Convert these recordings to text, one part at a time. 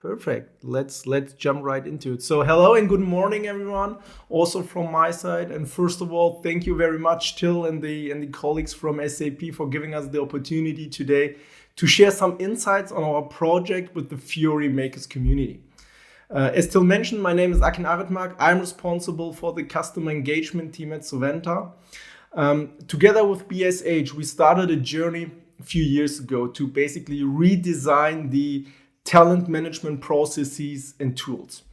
Perfect. Let's jump right into it. So hello and good morning, everyone. Also from my side, and first of all, thank you very much, Till and the colleagues from SAP for giving us the opportunity today to share some insights on our project with the Fiori Makers community. As Till mentioned, my name is Akin Aritmark. I'm responsible for the customer engagement team at Soventa. Together with BSH, we started a journey a few years ago to basically redesign the talent management processes and tools.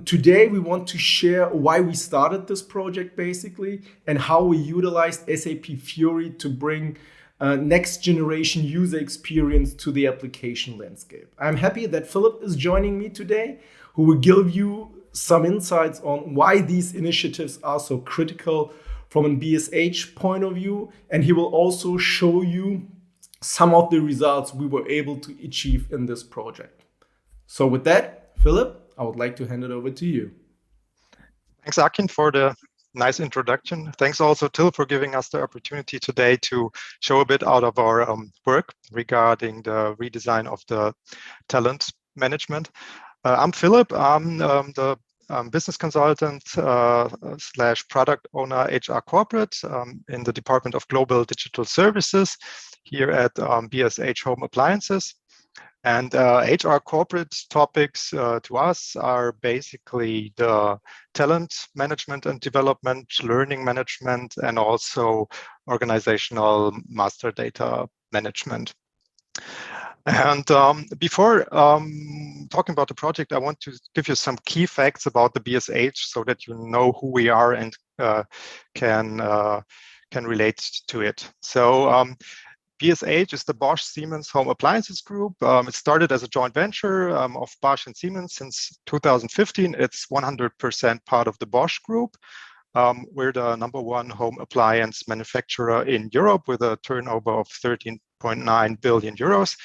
Today, we want to share why we started this project basically and how we utilized SAP Fiori to bring next generation user experience to the application landscape. I'm happy that Philip is joining me today, who will give you some insights on why these initiatives are so critical from a BSH point of view, and he will also show you some of the results we were able to achieve in this project. So with that, Philip, I would like to hand it over to you. Thanks, Akin, for the nice introduction. Thanks also, Till, for giving us the opportunity today to show a bit out of our work regarding the redesign of the talent management. I'm Philip. I'm the business consultant slash product owner HR corporate in the Department of Global Digital Services here at BSH Home Appliances. And HR corporate topics to us are basically the talent management and development, learning management, and also organizational master data management. And before talking about the project, I want to give you some key facts about the BSH so that you know who we are and can relate to it. So BSH is the Bosch Siemens Home Appliances Group. It started as a joint venture of Bosch and Siemens since 2015. It's 100% part of the Bosch Group. We're the #1 home appliance manufacturer in Europe with a turnover of 13.9 billion euros.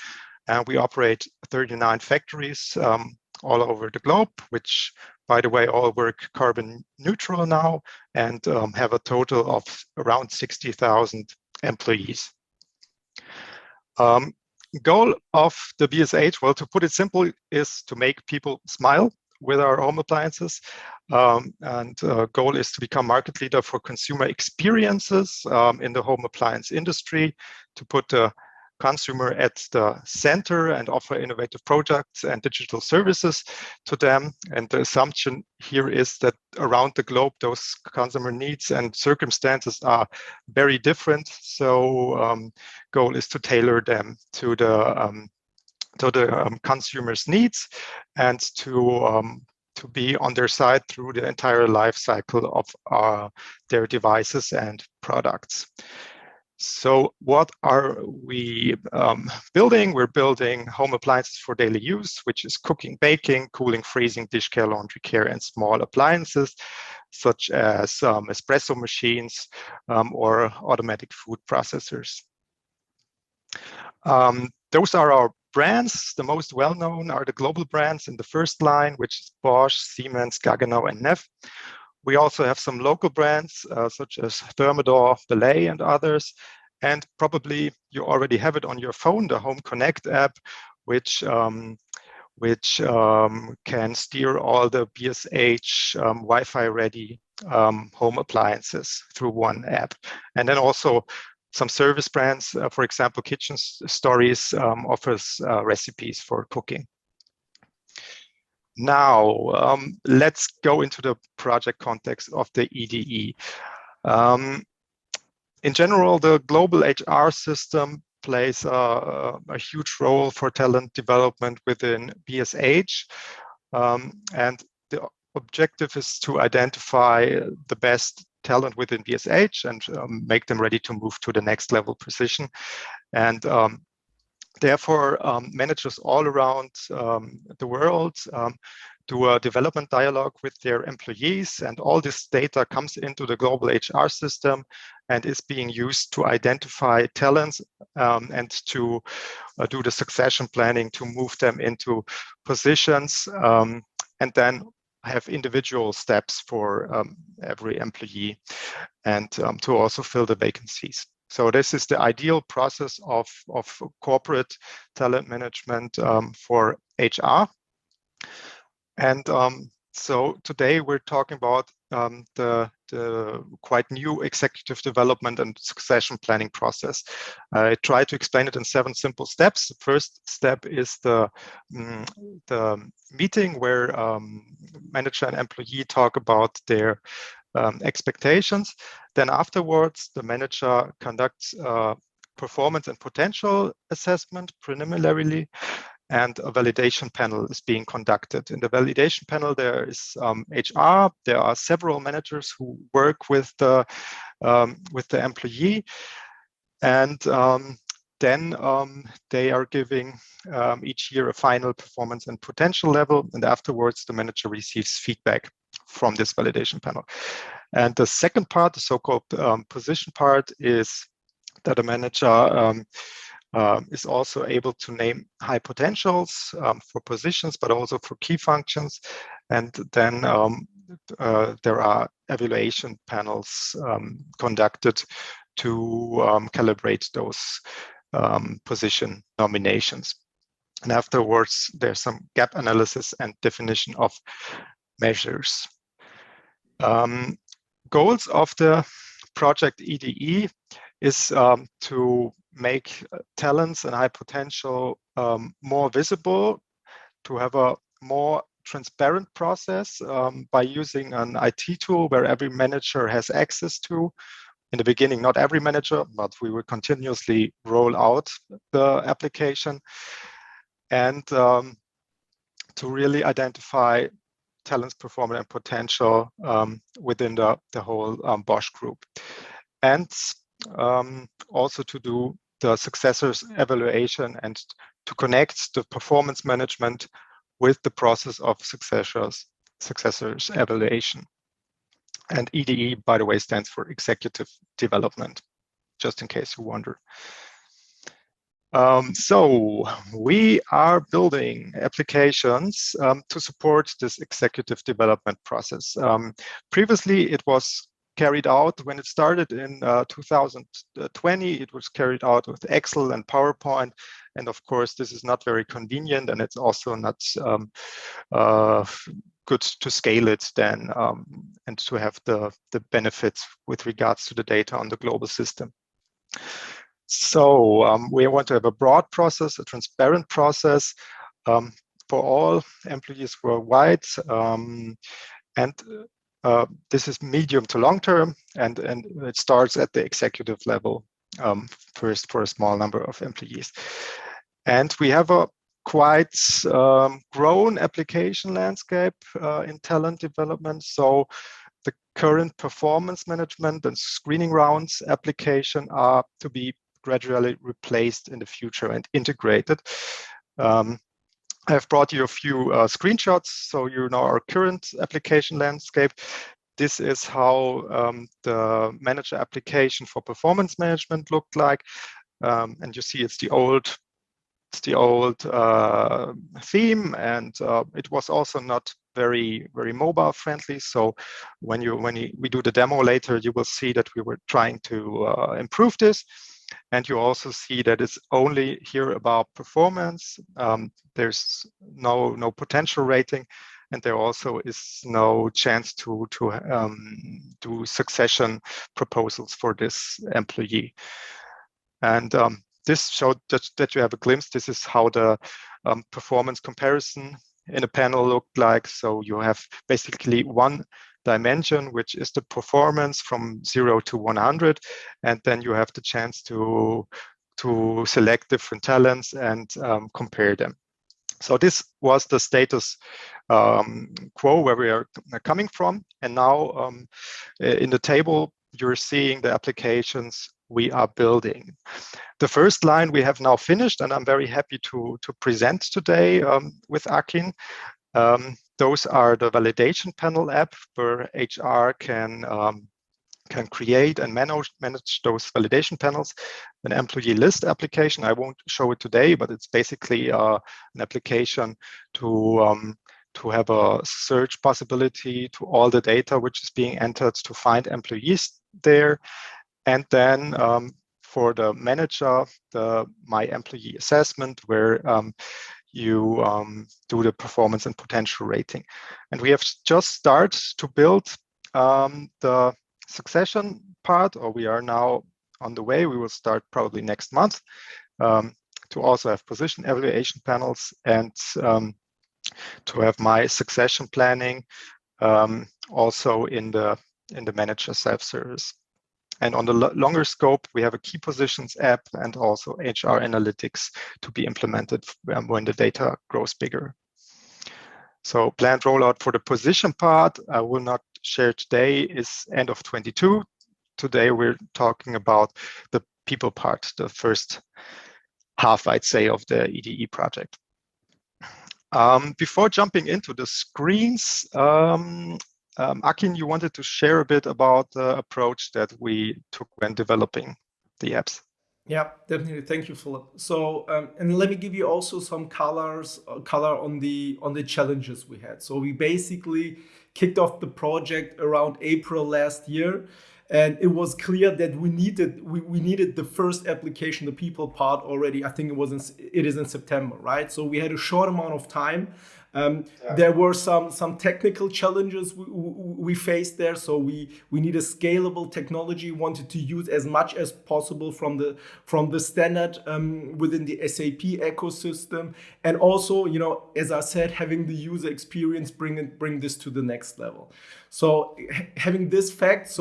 And we operate 39 factories all over the globe, which, by the way, all work carbon neutral now and have a total of around 60,000 employees. Goal of the BSH, well, to put it simple, is to make people smile with our home appliances. Goal is to become market leader for consumer experiences in the home appliance industry, to put the consumer at the center and offer innovative products and digital services to them. And the assumption here is that around the globe, those consumer needs and circumstances are very different. So goal is to tailor them to the consumer's needs and to be on their side through the entire life cycle of their devices and products. So what are we building? We're building home appliances for daily use, which is cooking, baking, cooling, freezing, dish care, laundry care, and small appliances, such as espresso machines or automatic food processors. Those are our brands. The most well-known are the global brands in the first line, which is Bosch, Siemens, Gaggenau, and Neff. We also have some local brands such as Thermador, Belay, and others. And probably you already have it on your phone, the Home Connect app, which can steer all the BSH Wi-Fi ready home appliances through one app. And then also some service brands, for example, Kitchen Stories offers recipes for cooking. Now, let's go into the project context of the EDE. In general, the global HR system plays a huge role for talent development within BSH. And the objective is to identify the best talent within BSH and make them ready to move to the next level position. And therefore, managers all around the world do a development dialogue with their employees, and all this data comes into the global HR system and is being used to identify talents and to do the succession planning to move them into positions, and then have individual steps for every employee and to also fill the vacancies. So this is the ideal process of corporate talent management for HR. And so today we're talking about the quite new executive development and succession planning process. I try to explain it in 7 simple steps. The first step is the meeting where manager and employee talk about their expectations. Then afterwards, the manager conducts performance and potential assessment preliminarily, and a validation panel is being conducted. In the validation panel, there is HR. There are several managers who work with the employee, and then they are giving each year a final performance and potential level, and afterwards the manager receives feedback from this validation panel. And the second part, the so-called position part, is that a manager is also able to name high potentials for positions, but also for key functions. And then there are evaluation panels conducted to calibrate those position nominations. And afterwards, there's some gap analysis and definition of measures. Goals of the project EDE is to make talents and high potential more visible, to have a more transparent process by using an IT tool where every manager has access to. In the beginning, not every manager, but we will continuously roll out the application, and to really identify talents, performance, and potential within the whole Bosch group. And also to do the successors evaluation and to connect the performance management with the process of successors evaluation. And EDE, by the way, stands for executive development, just in case you wonder. So we are building applications to support this executive development process. Previously, it was carried out when it started in 2020. It was carried out with Excel and PowerPoint, and of course, this is not very convenient, and it's also not good to scale it then and to have the benefits with regards to the data on the global system. So we want to have a broad process, a transparent process for all employees worldwide. And this is medium to long term, and it starts at the executive level first for a small number of employees. And we have a quite grown application landscape in talent development. So the current performance management and screening rounds application are to be gradually replaced in the future and integrated. I've brought you a few screenshots so you know our current application landscape. This is how the manager application for performance management looked like. And you see it's the old theme, and it was also not very mobile friendly. So when we do the demo later, you will see that we were trying to improve this. And you also see that it's only here about performance. There's no potential rating, and there also is no chance to do succession proposals for this employee. And this showed that you have a glimpse. This is how the performance comparison in a panel looked like. So you have basically one dimension, which is the performance from 0 to 100, and then you have the chance to select different talents and compare them. So this was the status quo where we are coming from, and now in the table you're seeing the applications we are building. The first line we have now finished, and I'm very happy to present today with Akin. Those are the validation panel app where HR can create and manage those validation panels. An employee list application. I won't show it today, but it's basically an application to have a search possibility to all the data which is being entered to find employees there. And then for the manager, the My Employee Assessment, where you do the performance and potential rating. And we have just started to build the succession part, or we are now on the way. We will start probably next month to also have position evaluation panels and to have my succession planning also in the manager self-service. And on the longer scope, we have a key positions app and also HR analytics to be implemented when the data grows bigger. So planned rollout for the position part, I will not share today, is end of 22. Today we're talking about the people part, the first half, I'd say, of the EDE project. Before jumping into the screens, Akin, you wanted to share a bit about the approach that we took when developing the apps. Yeah, definitely. Thank you, Philip. So, and let me give you also some color on the challenges we had. So we basically kicked off the project around April last year, and it was clear that we needed the first application, the people part, already. I think it is in September, right? So we had a short amount of time. There were some technical challenges we faced there. So we need a scalable technology, wanted to use as much as possible from the standard within the SAP ecosystem, and also, as I said, having the user experience bring this to the next level. So having this fact,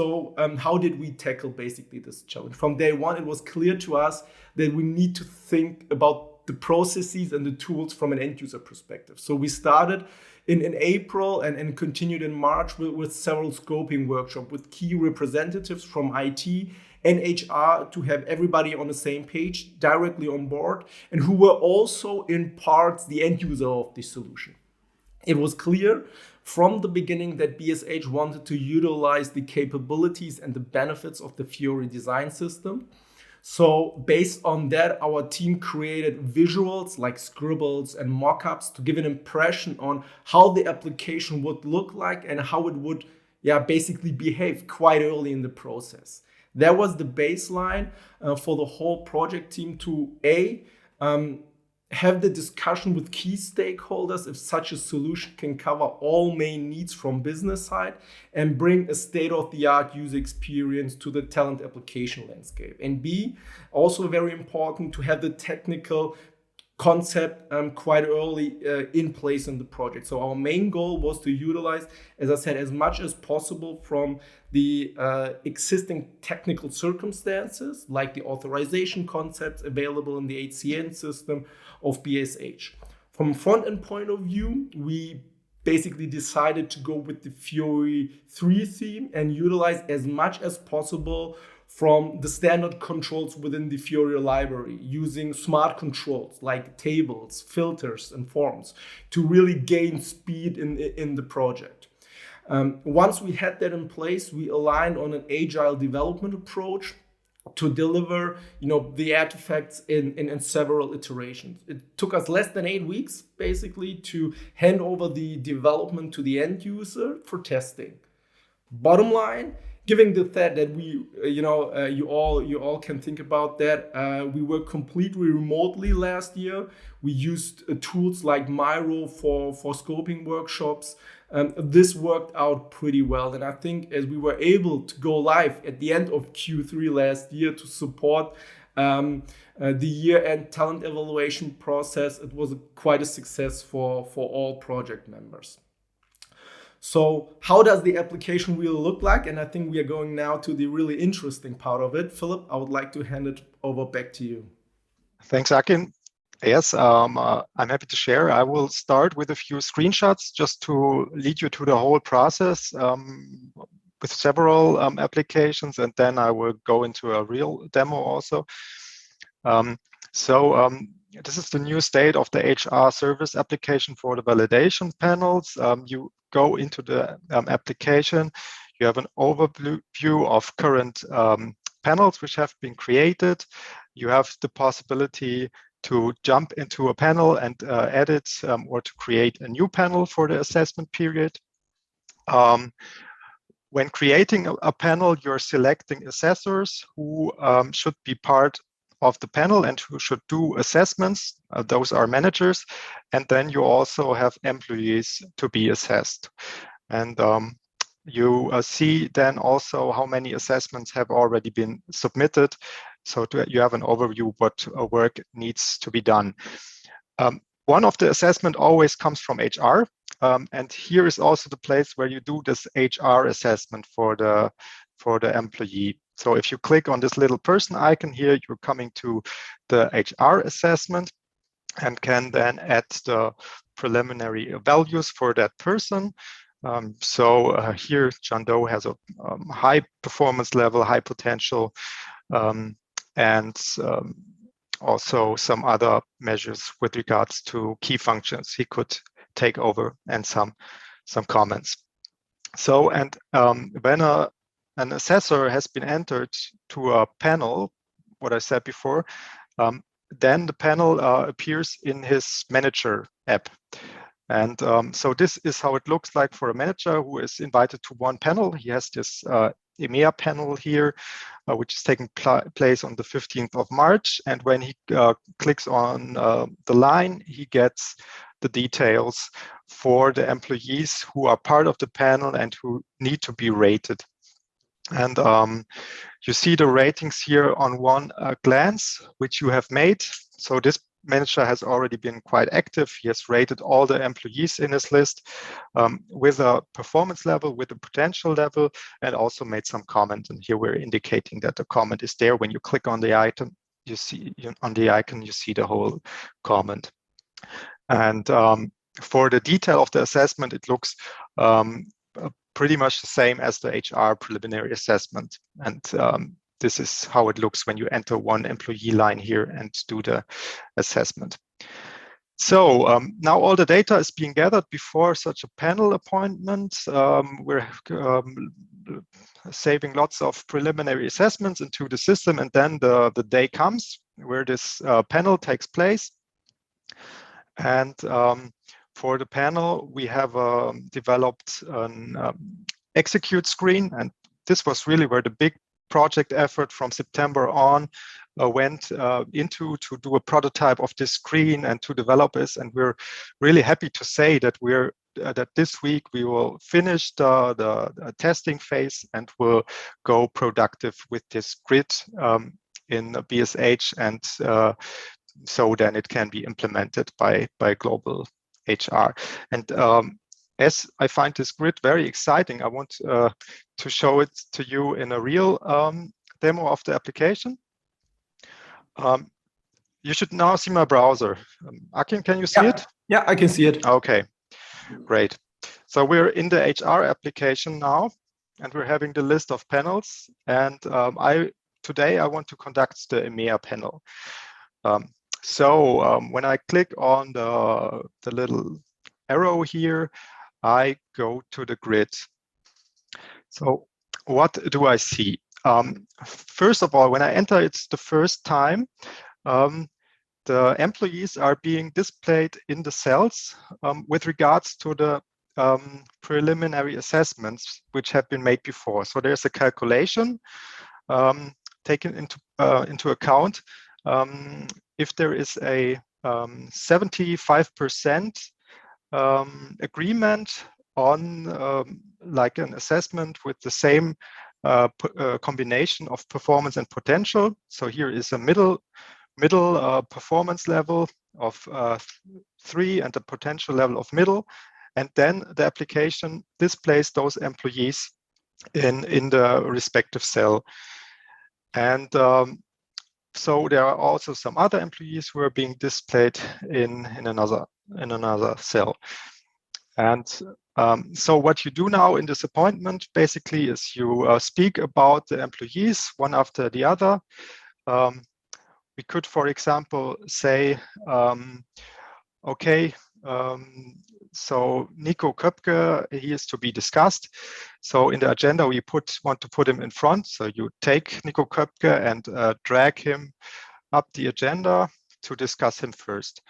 how did we tackle basically this challenge? From day one, it was clear to us that we need to think about the processes and the tools from an end user perspective. So we started in April and continued in March with several scoping workshops with key representatives from IT and HR to have everybody on the same page, directly on board, and who were also in parts the end user of the solution. It was clear from the beginning that BSH wanted to utilize the capabilities and the benefits of the Fiori design system. So based on that, our team created visuals like scribbles and mockups to give an impression on how the application would look like and how it would basically behave quite early in the process. That was the baseline for the whole project team to have the discussion with key stakeholders if such a solution can cover all main needs from business side and bring a state-of-the-art user experience to the talent application landscape. And B, also very important to have the technical concept quite early in place in the project. So our main goal was to utilize, as I said, as much as possible from the existing technical circumstances, like the authorization concepts available in the HCN system of BSH. From a front-end point of view, we basically decided to go with the Fiori 3 theme and utilize as much as possible from the standard controls within the Fiori library, using smart controls like tables, filters, and forms to really gain speed in the project. Once we had that in place, we aligned on an agile development approach to deliver, the artifacts in several iterations. It took us less than 8 weeks, basically, to hand over the development to the end user for testing. Bottom line, given the fact that we, you all can think about that, we worked completely remotely last year. We used tools like Miro for scoping workshops. This worked out pretty well. And I think as we were able to go live at the end of Q3 last year to support the year-end talent evaluation process, it was quite a success for all project members. So how does the application really look like? And I think we are going now to the really interesting part of it. Philip, I would like to hand it over back to you. Thanks, Akin. Yes, I'm happy to share. I will start with a few screenshots just to lead you to the whole process with several applications, and then I will go into a real demo also. This is the new state of the HR service application for the validation panels. You go into the application, you have an overview of current panels which have been created. You have the possibility to jump into a panel and edit or to create a new panel for the assessment period. when creating a panel, you're selecting assessors who should be part of the panel and who should do assessments. Those are managers. And then you also have employees to be assessed. And you see then also how many assessments have already been submitted. So you have an overview what work needs to be done. One of the assessment always comes from HR. And here is also the place where you do this HR assessment for the employee. So if you click on this little person icon here, you're coming to the HR assessment and can then add the preliminary values for that person. Here, John Doe has a high performance level, high potential, and also some other measures with regards to key functions he could take over and some comments. So, and when an assessor has been entered to a panel, what I said before, then the panel appears in his manager app. And so this is how it looks like for a manager who is invited to one panel. He has this EMEA panel here, which is taking place on the 15th of March. And when he clicks on the line, he gets the details for the employees who are part of the panel and who need to be rated. And you see the ratings here on one glance, which you have made. So this manager has already been quite active. He has rated all the employees in his list with a performance level, with a potential level, and also made some comment. And here we're indicating that the comment is there. When you click on the item, you see on the icon, you see the whole comment. And for the detail of the assessment, it looks pretty much the same as the HR preliminary assessment. And this is how it looks when you enter one employee line here and do the assessment. So now all the data is being gathered before such a panel appointment. We're saving lots of preliminary assessments into the system, and then the day comes where this panel takes place. And for the panel, we have developed an execute screen, and this was really where the big project effort from September on went into to do a prototype of this screen and to develop this. And we're really happy to say that that this week we will finish the testing phase and will go productive with this grid in BSH, and so then it can be implemented by global HR. And as I find this grid very exciting, I want to show it to you in a real demo of the application. You should now see my browser. Akin, can you see it? Yeah, I can see it. Okay, great. So we're in the HR application now, and we're having the list of panels. And today I want to conduct the EMEA panel. So when I click on the little arrow here, I go to the grid. So what do I see? First of all, when I enter it the first time, the employees are being displayed in the cells with regards to the preliminary assessments which have been made before. So there's a calculation taken into account. If there is a 75% agreement on like an assessment with the same combination of performance and potential. So here is a middle performance level of 3 and a potential level of middle. And then the application displays those employees in the respective cell. And so there are also some other employees who are being displayed in another cell. And so what you do now in this appointment basically is you speak about the employees one after the other. We could, for example, say, okay, so Nico Köpke, he is to be discussed. So in the agenda, we want to put him in front. So you take Nico Köpke and drag him up the agenda to discuss him first.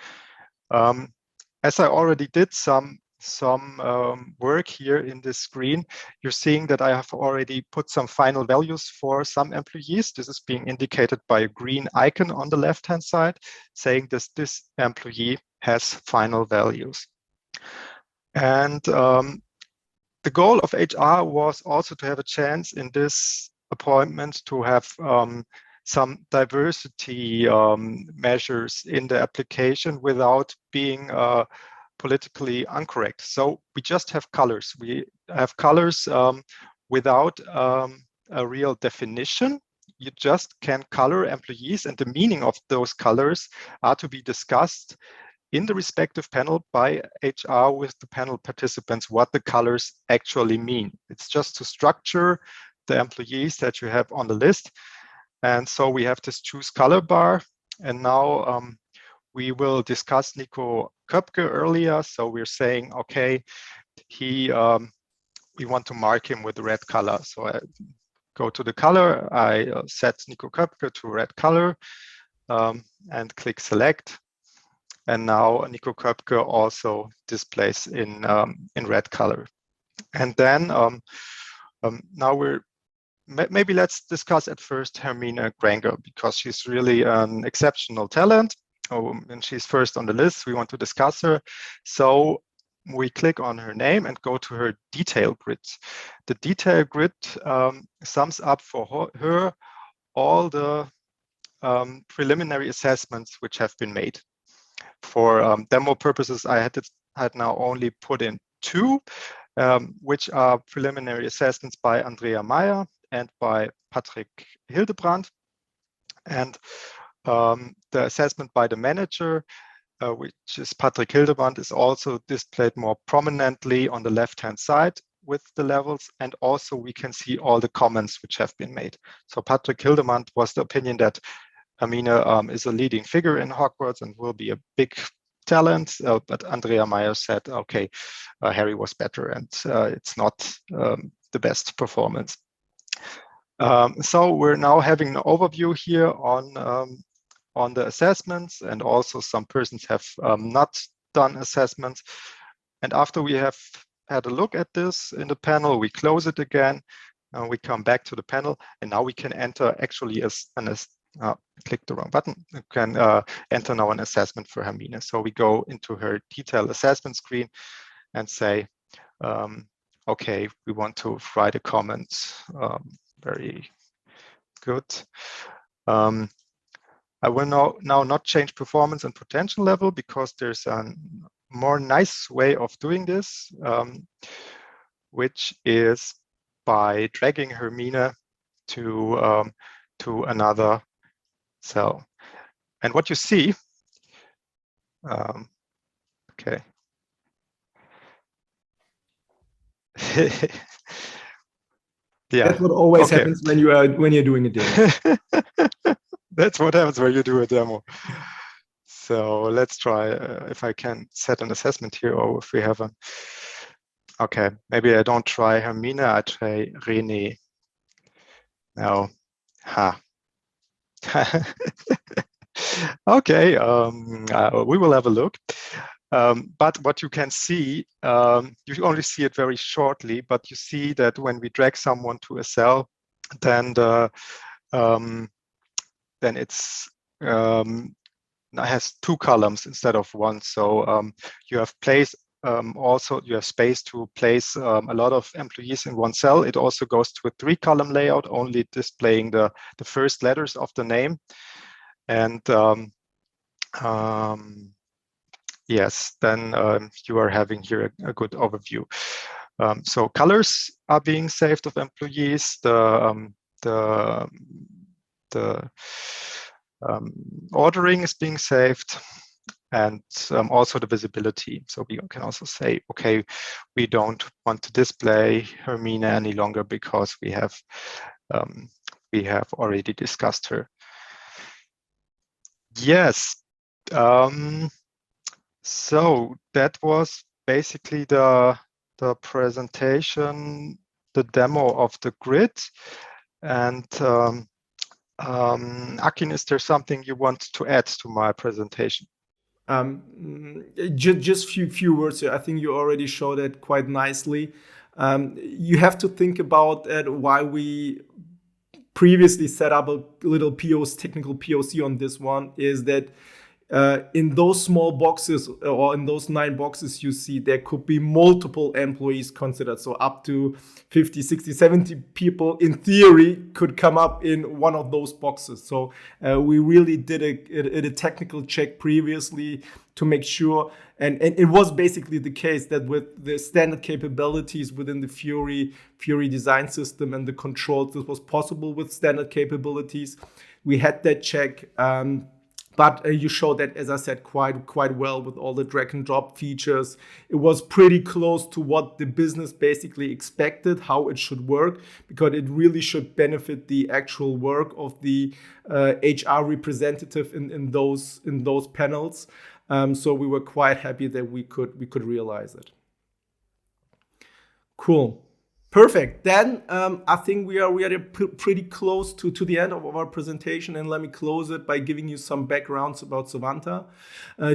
As I already did some some work here in this screen, you're seeing that I have already put some final values for some employees. This is being indicated by a green icon on the left-hand side, saying that this employee has final values. And the goal of HR was also to have a chance in this appointment to have some diversity measures in the application without being politically incorrect. So we just have colors. We have colors without a real definition. You just can color employees, and the meaning of those colors are to be discussed in the respective panel by HR with the panel participants what the colors actually mean. It's just to structure the employees that you have on the list. And so we have this choose color bar. And now we will discuss Nico Köpke earlier. So we're saying, okay, we want to mark him with the red color. So I go to the color, I set Nico Köpke to red color and click select. And now Nico Köpke also displays in red color. And then now maybe let's discuss at first Hermine Granger, because she's really an exceptional talent. And she's first on the list. We want to discuss her. So we click on her name and go to her detail grid. The detail grid sums up for her all the preliminary assessments which have been made. For demo purposes, I had now only put in 2, which are preliminary assessments by Andrea Meyer and by Patrick Hildebrand. And the assessment by the manager, which is Patrick Hildebrand, is also displayed more prominently on the left-hand side with the levels. And also we can see all the comments which have been made. So Patrick Hildebrand was the opinion that Hermine is a leading figure in Hogwarts and will be a big talent, but Andrea Meyer said, okay, Harry was better and it's not the best performance. So we're now having an overview here on the assessments, and also some persons have not done assessments. And after we have had a look at this in the panel, we close it again, and we come back to the panel, and now we can enter actually click the wrong button. You can enter now an assessment for Hermine. So we go into her detailed assessment screen and say, okay, we want to write a comment. Very good. I will now not change performance and potential level, because there's a more nice way of doing this, which is by dragging Hermine to another cell. And what you see, okay. Yeah. That's what always happens when you're doing a demo. That's what happens when you do a demo. So let's try if I can set an assessment here, or if we have a. Okay, maybe I don't try Hermine, I try René. Now, okay, we will have a look. But what you can see, you only see it very shortly, but you see that when we drag someone to a cell, then it's has 2 columns instead of 1. So you have place. Also, you have space to place a lot of employees in one cell. It also goes to a 3-column layout, only displaying the first letters of the name. And yes, then you are having here a good overview. So colors are being saved of employees. The ordering is being saved, and also the visibility. So we can also say, okay, we don't want to display Hermine any longer because we have already discussed her. Yes. So that was basically the presentation, the demo of the grid. And Akin, is there something you want to add to my presentation? Just few words here. I think you already showed it quite nicely. You have to think about that why we previously set up a little technical POC on this one is that in those small boxes or in those 9 boxes you see, there could be multiple employees considered. So up to 50, 60, 70 people in theory could come up in one of those boxes. So we really did a technical check previously to make sure. And it was basically the case that with the standard capabilities within the Fiori design system and the controls, this was possible with standard capabilities. We had that check. But you showed that, as I said, quite well with all the drag and drop features. It was pretty close to what the business basically expected, how it should work, because it really should benefit the actual work of the HR representative in those panels. So we were quite happy that we could realize it. Cool. Perfect. Then I think we are pretty close to the end of our presentation, and let me close it by giving you some backgrounds about Savanta.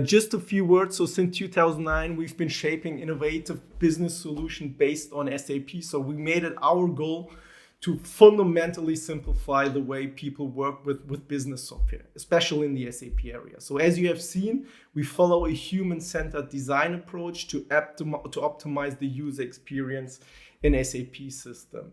Just a few words. So since 2009, we've been shaping innovative business solution based on SAP. So we made it our goal to fundamentally simplify the way people work with business software, especially in the SAP area. So as you have seen, we follow a human-centered design approach to optimize the user experience in SAP system.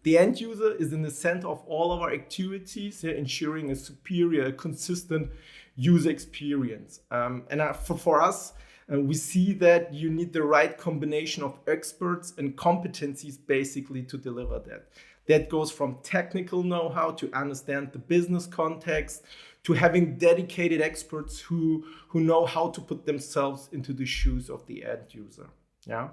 The end user is in the center of all of our activities, ensuring a superior, consistent user experience. For us, we see that you need the right combination of experts and competencies basically to deliver that. That goes from technical know-how to understand the business context, to having dedicated experts who know how to put themselves into the shoes of the end user. Yeah.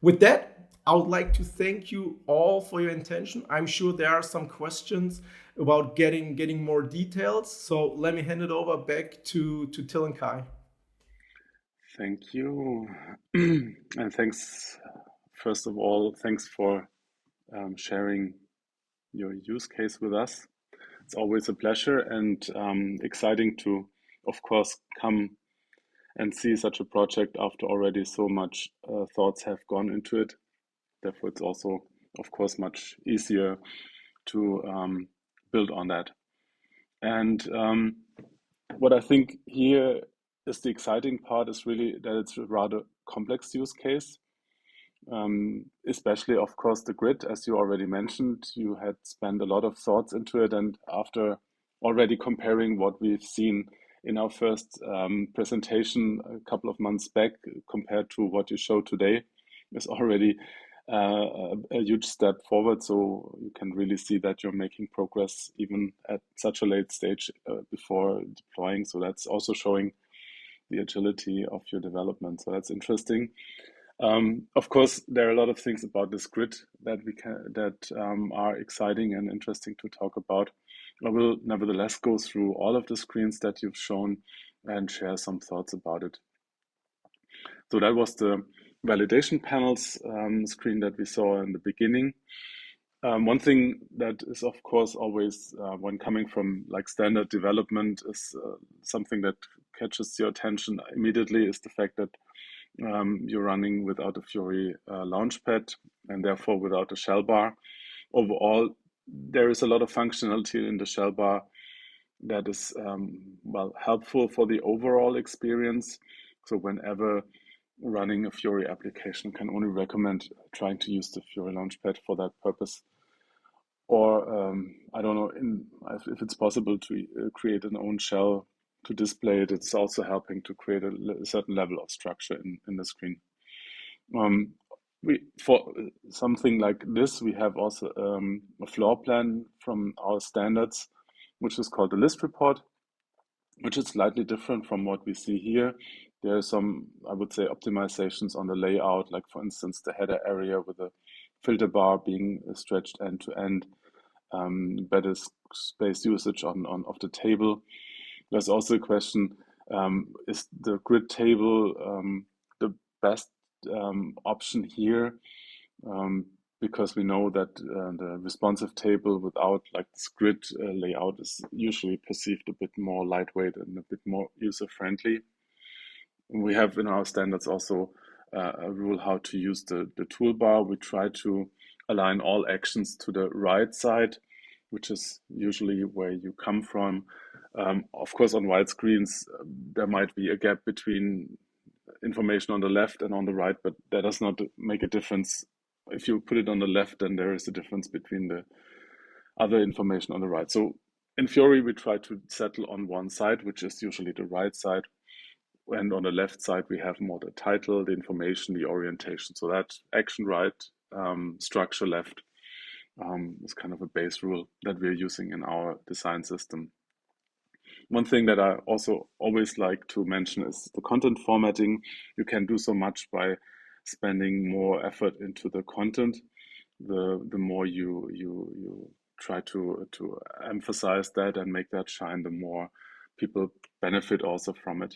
With that, I would like to thank you all for your attention. I'm sure there are some questions about getting more details. So let me hand it over back to Till and Kai. Thank you. And thanks, first of all, thanks for sharing your use case with us. It's always a pleasure and exciting to, of course, come and see such a project after already so much thoughts have gone into it. Therefore, it's also, of course, much easier to build on that. And what I think here is the exciting part is really that it's a rather complex use case, especially, of course, the grid, as you already mentioned. You had spent a lot of thoughts into it, and after already comparing what we've seen in our first presentation a couple of months back compared to what you showed today, is already a huge step forward. So you can really see that you're making progress even at such a late stage before deploying. So that's also showing the agility of your development. So that's interesting. Of course, there are a lot of things about this grid that are exciting and interesting to talk about. I will nevertheless go through all of the screens that you've shown and share some thoughts about it. So that was the validation panels screen that we saw in the beginning. One thing that is, of course, always when coming from like standard development is something that catches your attention immediately is the fact that you're running without a Fiori Launchpad and therefore without a shell bar. Overall, there is a lot of functionality in the shell bar that is helpful for the overall experience. So whenever running a Fiori application, can only recommend trying to use the Fiori Launchpad for that purpose. Or I don't know if it's possible to create an own shell to display it. It's also helping to create a certain level of structure in the screen. For something like this, we have also a floor plan from our standards, which is called the list report, which is slightly different from what we see here. There are some, I would say, optimizations on the layout, like for instance, the header area with the filter bar being stretched end to end, better space usage of the table. There's also a question, is the grid table the best option here? because we know that the responsive table without like this grid layout is usually perceived a bit more lightweight and a bit more user-friendly. We have in our standards also a rule how to use the toolbar. We try to align all actions to the right side, which is usually where you come from. Of course, on wide screens, there might be a gap between information on the left and on the right, but that does not make a difference. If you put it on the left, then there is a difference between the other information on the right. So in Fiori, we try to settle on one side, which is usually the right side. And on the left side, we have more the title, the information, the orientation. So that action right, structure left is kind of a base rule that we're using in our design system. One thing that I also always like to mention is the content formatting. You can do so much by spending more effort into the content. The more you try to emphasize that and make that shine, the more people benefit also from it.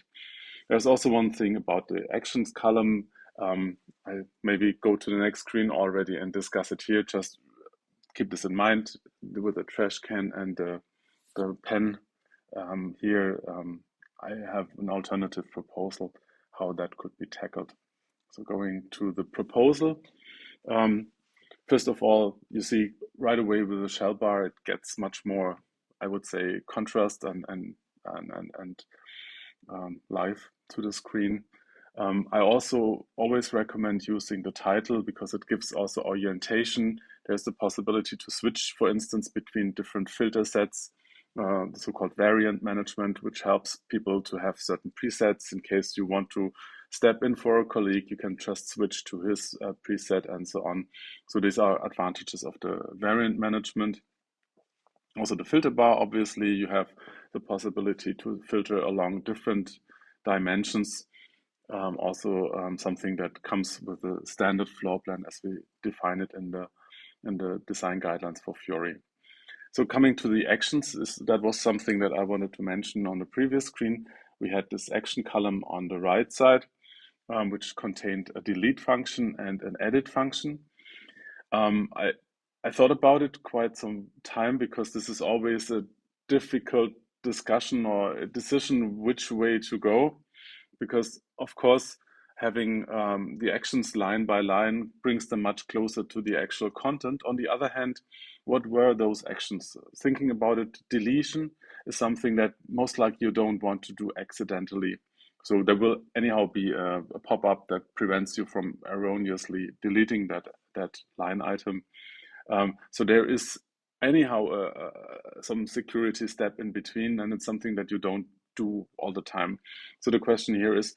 There's also one thing about the actions column. I maybe go to the next screen already and discuss it here. Just keep this in mind with the trash can and the pen. Here, I have an alternative proposal how that could be tackled. So going to the proposal, first of all, you see right away with the shell bar, it gets much more, I would say, contrast and live to the screen. I also always recommend using the title because it gives also orientation. There's the possibility to switch, for instance, between different filter sets, the so-called variant management, which helps people to have certain presets in case you want to step in for a colleague, you can just switch to his preset and so on. So these are advantages of the variant management. Also the filter bar, obviously, you have the possibility to filter along different dimensions. Also something that comes with the standard floor plan as we define it in the design guidelines for Fiori. So coming to the actions, that was something that I wanted to mention on the previous screen. We had this action column on the right side, which contained a delete function and an edit function. I thought about it quite some time because this is always a difficult discussion or a decision which way to go. Because of course, having the actions line by line brings them much closer to the actual content. On the other hand, what were those actions? Thinking about it, deletion is something that most likely you don't want to do accidentally. So there will anyhow be a pop-up that prevents you from erroneously deleting that line item. So there is anyhow some security step in between, and it's something that you don't do all the time. So the question here is,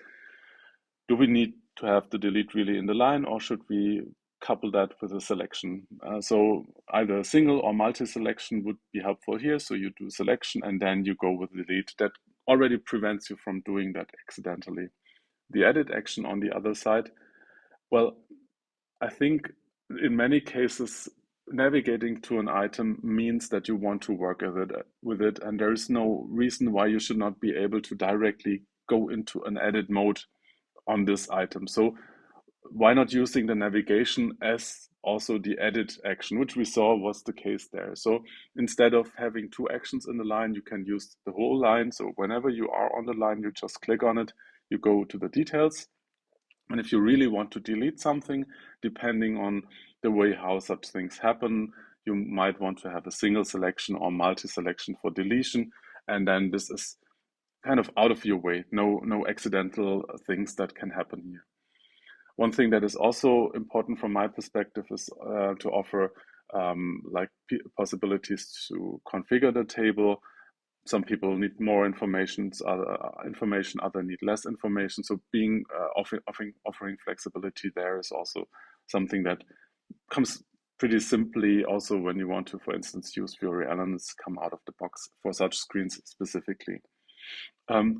do we need to have the delete really in the line, or should we couple that with a selection? So either single or multi-selection would be helpful here. So you do selection and then you go with delete. That already prevents you from doing that accidentally. The edit action on the other side, well, I think in many cases, navigating to an item means that you want to work with it, and there is no reason why you should not be able to directly go into an edit mode on this item. So why not using the navigation as also the edit action, which we saw was the case there. So instead of having two actions in the line, you can use the whole line. So whenever you are on the line, you just click on it, you go to the details. And if you really want to delete something, depending on the way how such things happen, you might want to have a single selection or multi-selection for deletion. And then this is kind of out of your way. No accidental things that can happen here. One thing that is also important from my perspective is to offer like possibilities to configure the table. Some people need more information, other need less information. So being offering flexibility there is also something that comes pretty simply also when you want to, for instance, use Fiori elements come out of the box for such screens specifically.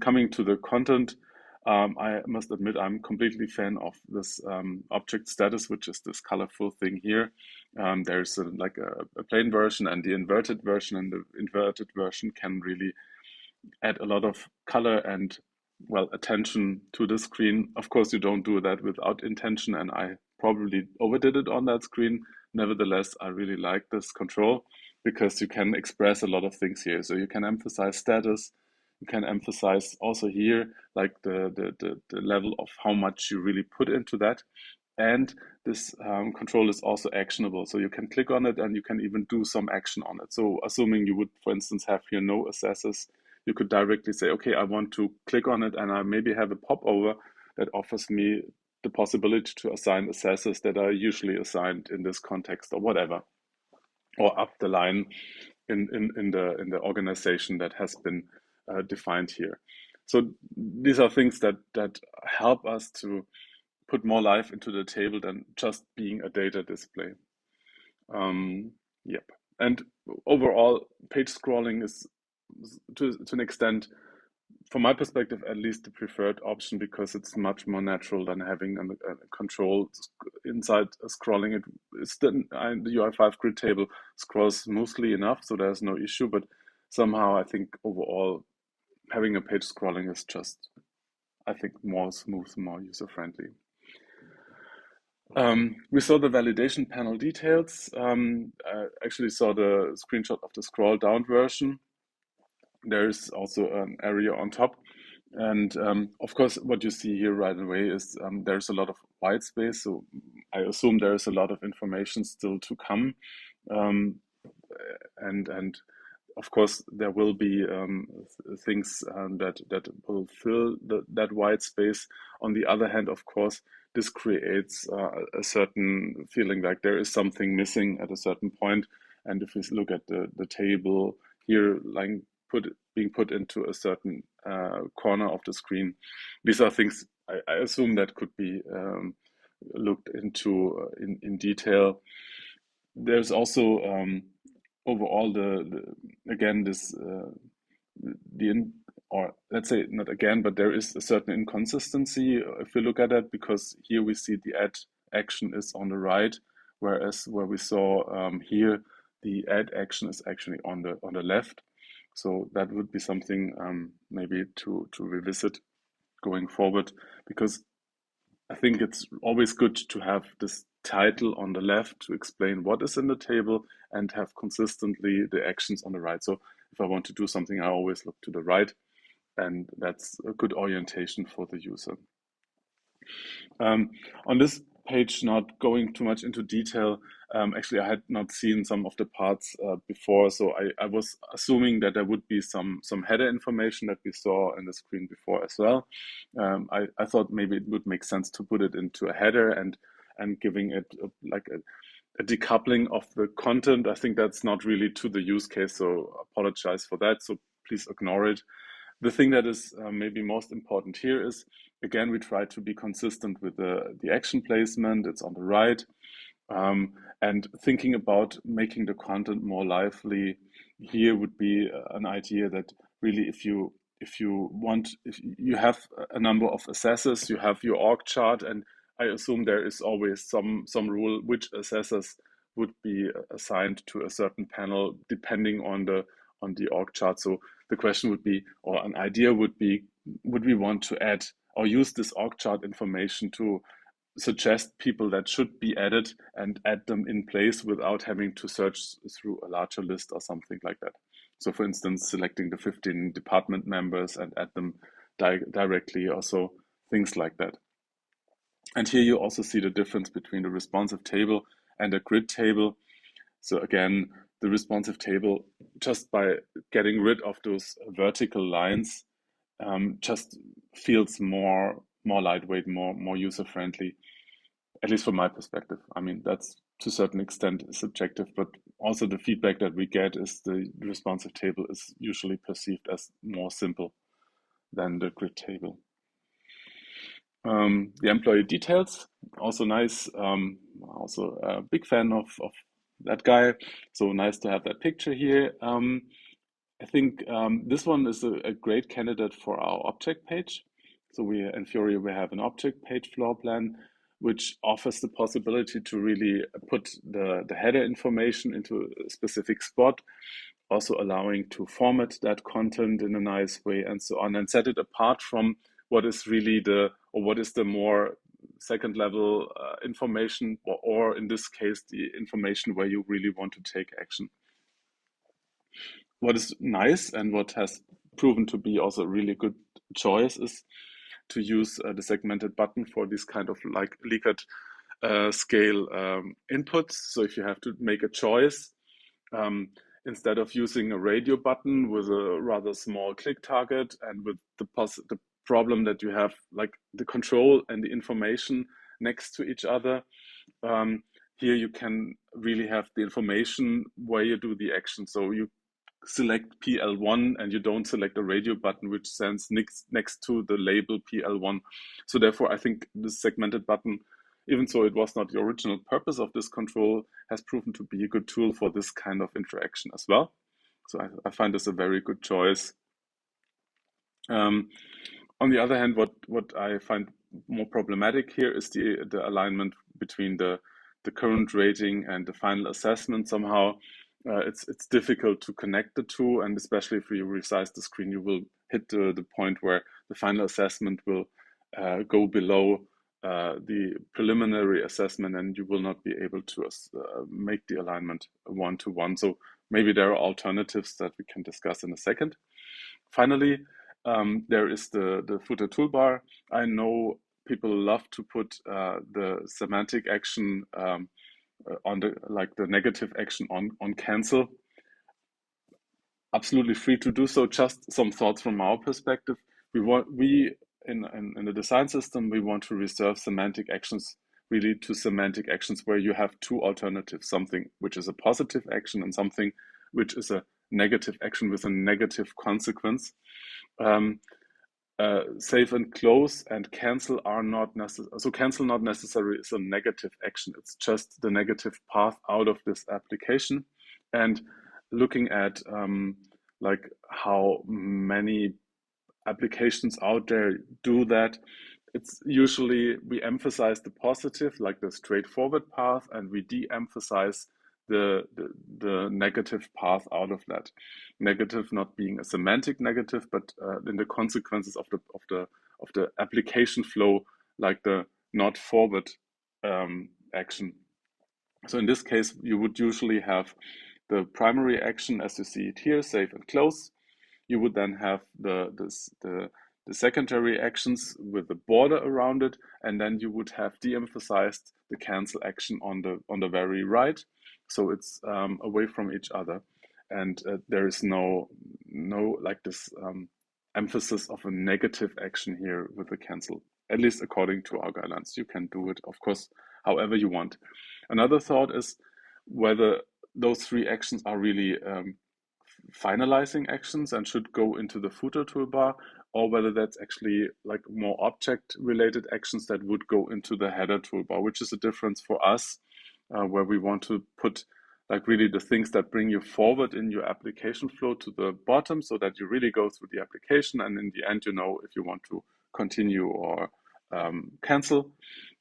Coming to the content, I must admit I'm completely fan of this object status, which is this colorful thing here. There's like a plain version and the inverted version, and the inverted version can really add a lot of color and, well, attention to the screen. Of course, you don't do that without intention, and I probably overdid it on that screen, Nevertheless, I really like this control because you can express a lot of things here. So you can emphasize status, you can emphasize also here like the level of how much you really put into that. And this control is also actionable. So you can click on it and you can even do some action on it. So assuming you would, for instance, have here no assessors, you could directly say, okay, I want to click on it and I maybe have a popover that offers me the possibility to assign assessors that are usually assigned in this context or whatever, or up the line in the organization that has been defined here. So these are things that help us to put more life into the table than just being a data display. Yep. And overall, page scrolling is to an extent, from my perspective, at least the preferred option because it's much more natural than having a control inside scrolling. It is the UI5 grid table scrolls smoothly enough, so there's no issue. But somehow, I think overall, having a page scrolling is just, I think, more smooth, more user friendly. We saw the validation panel details. Actually saw the screenshot of the scroll down version. There's also an area on top. And of course, what you see here right away is there's a lot of white space. So I assume there's a lot of information still to come. And of course, there will be things that will fill that white space. On the other hand, of course, this creates a certain feeling like there is something missing at a certain point. And if we look at the table here, like being put into a certain corner of the screen, these are things I assume that could be looked into in detail. There's also overall again this or let's say not again, but there is a certain inconsistency if we look at it, because here we see the add action is on the right, whereas where we saw here the add action is actually on the left. So that would be something maybe to revisit going forward, because I think it's always good to have this title on the left to explain what is in the table and have consistently the actions on the right. So if I want to do something, I always look to the right, and that's a good orientation for the user. On this page, not going too much into detail, actually I had not seen some of the parts before, so I was assuming that there would be some header information that we saw in the screen before as well. I thought maybe it would make sense to put it into a header and giving it like a decoupling of the content. I think that's not really to the use case, so apologize for that, so please ignore it. The thing that is maybe most important here is, again, we try to be consistent with the action placement. It's on the right. And thinking about making the content more lively here would be an idea that really if you have a number of assessors, you have your org chart, and I assume there is always some rule which assessors would be assigned to a certain panel depending on the org chart. So the question would be, or an idea would be, would we want to add or use this org chart information to suggest people that should be added and add them in place without having to search through a larger list or something like that? So for instance, selecting the 15 department members and add them directly, or so, things like that. And here you also see the difference between the responsive table and a grid table. So again, the responsive table, just by getting rid of those vertical lines, just feels more lightweight, more user-friendly, at least from my perspective. I mean, that's to a certain extent subjective, but also the feedback that we get is the responsive table is usually perceived as more simple than the grid table. The employee details, also nice. Also a big fan of that guy. So nice to have that picture here. I think this one is a great candidate for our object page. So in Fiori, we have an object page floor plan, which offers the possibility to really put the header information into a specific spot, also allowing to format that content in a nice way and so on, and set it apart from what is really what is the more second level information, or in this case, the information where you really want to take action. What is nice and what has proven to be also a really good choice is to use the segmented button for this kind of like Likert scale inputs. So if you have to make a choice, instead of using a radio button with a rather small click target and with the problem that you have like the control and the information next to each other, here you can really have the information where you do the action. So you select PL1 and you don't select a radio button which stands next to the label PL1. So therefore, I think this segmented button, even though it was not the original purpose of this control, has proven to be a good tool for this kind of interaction as well. So I find this a very good choice. On the other hand, what I find more problematic here is the alignment between the current rating and the final assessment. Somehow it's difficult to connect the two, and especially if you resize the screen, you will hit the point where the final assessment will go below the preliminary assessment, and you will not be able to make the alignment one-to-one. So maybe there are alternatives that we can discuss in a second. Finally, there is the footer toolbar. I know people love to put the semantic action on the negative action on cancel. Absolutely free to do so. Just some thoughts from our perspective. We in the design system, we want to reserve semantic actions really to semantic actions where you have two alternatives, something which is a positive action and something which is a negative action with a negative consequence. Save and close and cancel are not necessary. So cancel not necessarily is a negative action. It's just the negative path out of this application. And looking at like how many applications out there do that, it's usually we emphasize the positive, like the straightforward path, and we de-emphasize the negative path out of that. Negative not being a semantic negative, but in the consequences of the application flow, like the not forward action. So in this case, you would usually have the primary action as you see it here, save and close. You would then have the secondary actions with the border around it, and then you would have de-emphasized the cancel action on the very right. So it's away from each other, and there is no like this emphasis of a negative action here with the cancel, at least according to our guidelines. You can do it, of course, however you want. Another thought is whether those three actions are really finalizing actions and should go into the footer toolbar, or whether that's actually like more object related actions that would go into the header toolbar, which is a difference for us where we want to put like really the things that bring you forward in your application flow to the bottom, so that you really go through the application and in the end you know if you want to continue or cancel.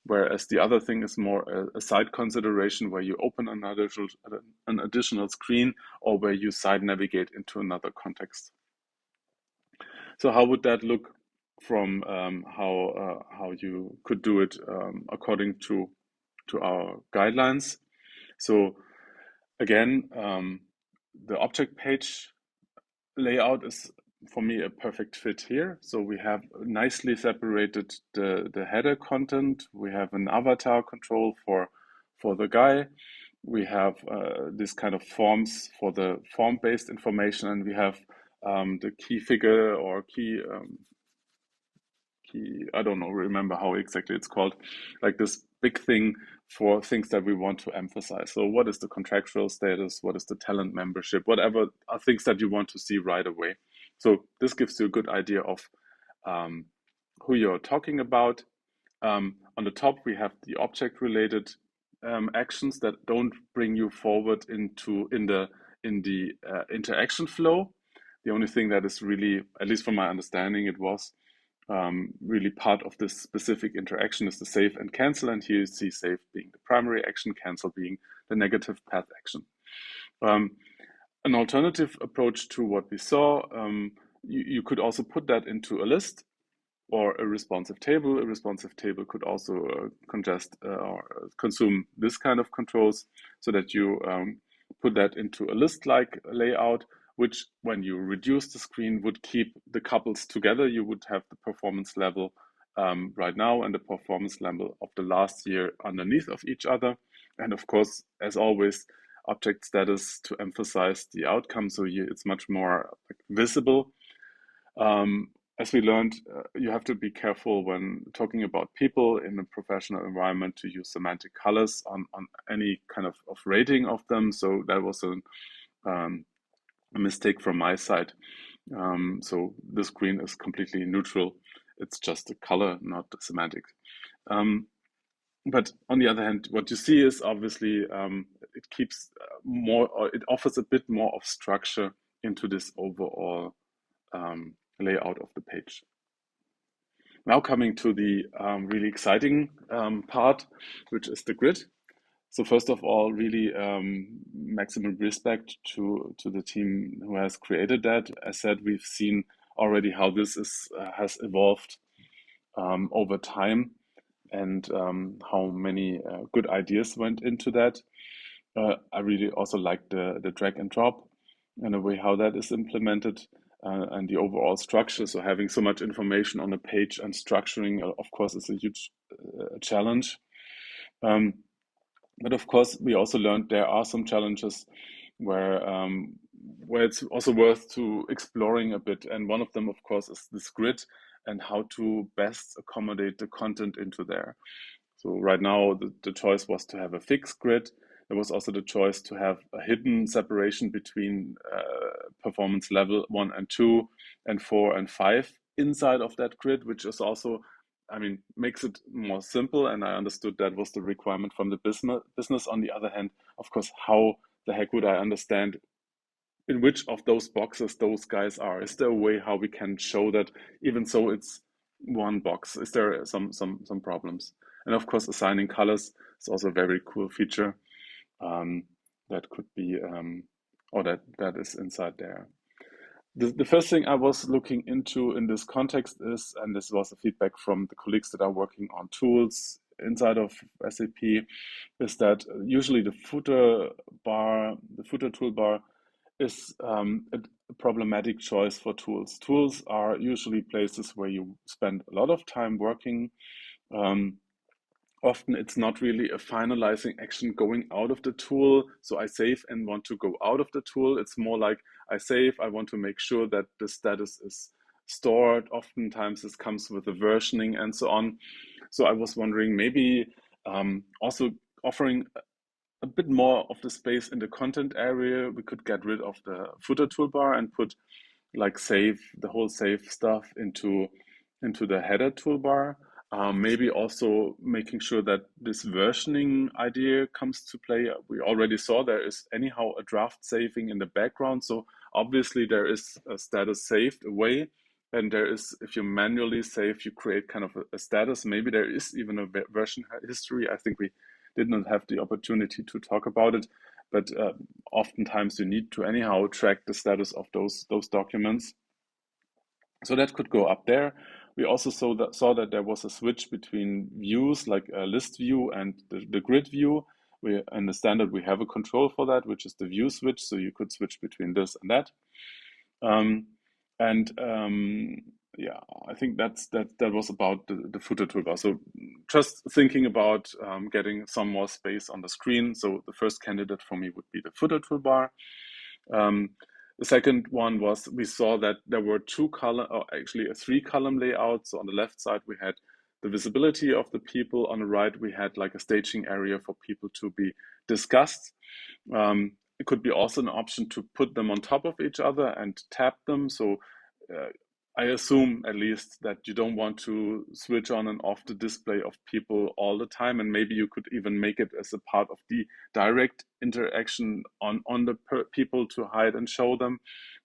Whereas the other thing is more a side consideration where you open an additional screen, or where you side navigate into another context. So how would that look from how you could do it according to our guidelines? So again, the object page layout is for me a perfect fit here. So we have nicely separated the header content. We have an avatar control for the guy. We have this kind of forms for the form-based information, and we have the key figure or key I don't know, remember how exactly it's called, like this big thing for things that we want to emphasize. So what is the contractual status? What is the talent membership? Whatever are things that you want to see right away. So this gives you a good idea of who you're talking about. On the top, we have the object-related actions that don't bring you forward in the interaction flow. The only thing that is really, at least from my understanding, it was really part of this specific interaction is the save and cancel, and here you see save being the primary action, cancel being the negative path action. An alternative approach to what we saw, you could also put that into a list, or a responsive table. A responsive table could also congest or consume this kind of controls, so that you put that into a list-like layout, which when you reduce the screen would keep the couples together. You would have the performance level right now and the performance level of the last year underneath of each other. And of course, as always, object status to emphasize the outcome, so it's much more visible. As we learned, you have to be careful when talking about people in a professional environment to use semantic colors on any kind of rating of them. So that was a mistake from my side. So the screen is completely neutral. It's just a color, not a semantic. But on the other hand, what you see is obviously it keeps more, or it offers a bit more of structure into this overall layout of the page. Now coming to the really exciting part, which is the grid. So first of all, really maximum respect to the team who has created that. As said, we've seen already how this has evolved over time, and how many good ideas went into that. I really also like the drag and drop and the way how that is implemented, and the overall structure. So having so much information on a page and structuring, of course, is a huge challenge. But of course, we also learned there are some challenges where it's also worth to exploring a bit. And one of them, of course, is this grid and how to best accommodate the content into there. So right now, the choice was to have a fixed grid. There was also the choice to have a hidden separation between performance level 1 and 2 and 4 and 5 inside of that grid, which is also, I mean, makes it more simple. And I understood that was the requirement from the business. On the other hand, of course, how the heck would I understand in which of those boxes those guys are? Is there a way how we can show that even so it's one box? Is there some problems? And of course, assigning colors is also a very cool feature that could be, or that is inside there. The first thing I was looking into in this context is, and this was the feedback from the colleagues that are working on tools inside of SAP, is that usually the footer toolbar is a problematic choice for tools. Tools are usually places where you spend a lot of time working. Often it's not really a finalizing action going out of the tool. So I save and want to go out of the tool. It's more like I save, I want to make sure that the status is stored. Oftentimes this comes with the versioning and so on. So I was wondering, maybe also offering a bit more of the space in the content area. We could get rid of the footer toolbar and put like the whole save stuff into the header toolbar. Maybe also making sure that this versioning idea comes to play. We already saw there is anyhow a draft saving in the background. So obviously there is a status saved away. And there is, if you manually save, you create kind of a status. Maybe there is even a version history. I think we did not have the opportunity to talk about it, but oftentimes you need to anyhow track the status of those documents. So that could go up there. We also saw that there was a switch between views, like a list view and the grid view. In the standard, we have a control for that, which is the view switch. So you could switch between this and that. Yeah, I think that was about the footer toolbar. So just thinking about getting some more space on the screen. So the first candidate for me would be the footer toolbar. The second one was, we saw that there were actually a 3-column layout. So on the left side, we had the visibility of the people. On the right, we had like a staging area for people to be discussed. It could be also an option to put them on top of each other and tap them. So I assume at least that you don't want to switch on and off the display of people all the time. And maybe you could even make it as a part of the direct interaction on the people to hide and show them.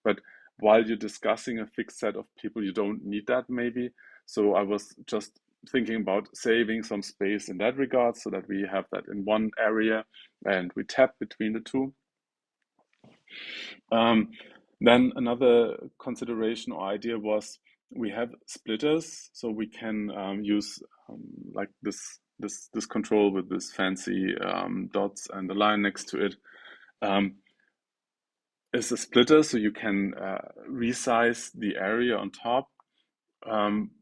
But while you're discussing a fixed set of people, you don't need that maybe. So I was just thinking about saving some space in that regard so that we have that in one area and we tap between the two. Then another consideration or idea was we have splitters, so we can use like this control with this fancy dots and a line next to it. Is a splitter, so you can resize the area on top,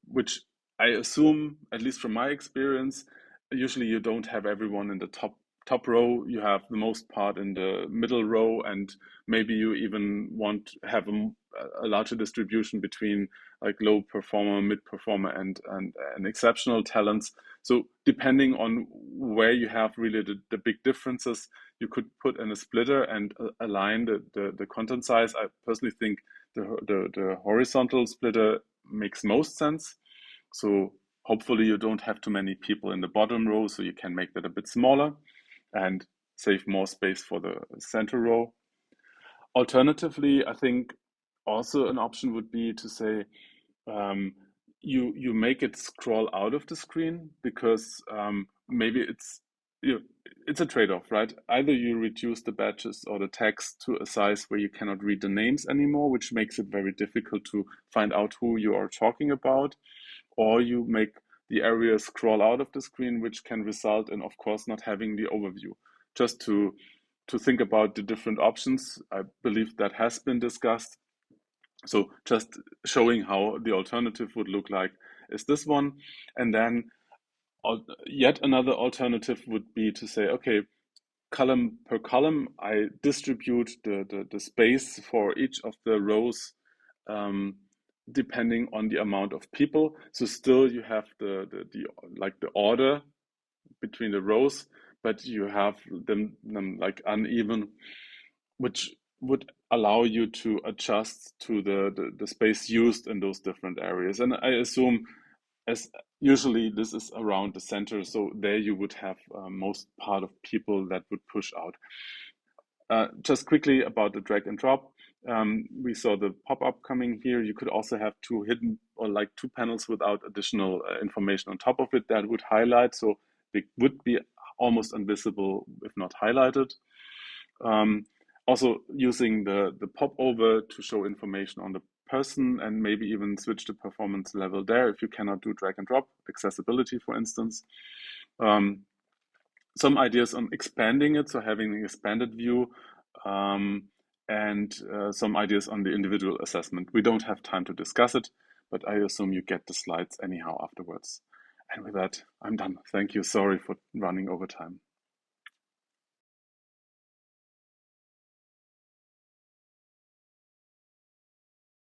which I assume, at least from my experience, usually you don't have everyone in the top row. You have the most part in the middle row, and maybe you even want to have a larger distribution between like low performer, mid performer, and exceptional talents. So depending on where you have really the big differences, you could put in a splitter and align the content size. I personally think the horizontal splitter makes most sense. So hopefully you don't have too many people in the bottom row, so you can make that a bit smaller and save more space for the center row. Alternatively, I think also an option would be to say you make it scroll out of the screen, because maybe it's a trade-off, right? Either you reduce the badges or the text to a size where you cannot read the names anymore, which makes it very difficult to find out who you are talking about, or you make the area scroll out of the screen, which can result in, of course, not having the overview. Just to think about the different options, I believe that has been discussed. So just showing how the alternative would look like is this one. And then yet another alternative would be to say, okay, column per column, I distribute the space for each of the rows depending on the amount of people. So still you have the like the order between the rows, but you have them like uneven, which would allow you to adjust to the space used in those different areas. And I assume, as usually this is around the center, so there you would have most part of people that would push out. Just quickly about the drag and drop. We saw the pop-up coming here. You could also have two hidden or like two panels without additional information on top of it that would highlight. So they would be almost invisible if not highlighted. Also using the popover to show information on the person and maybe even switch the performance level there if you cannot do drag and drop, accessibility, for instance. Some ideas on expanding it, so having an expanded view, and some ideas on the individual assessment. We don't have time to discuss it, but I assume you get the slides anyhow afterwards. And with that, I'm done. Thank you. Sorry for running over time.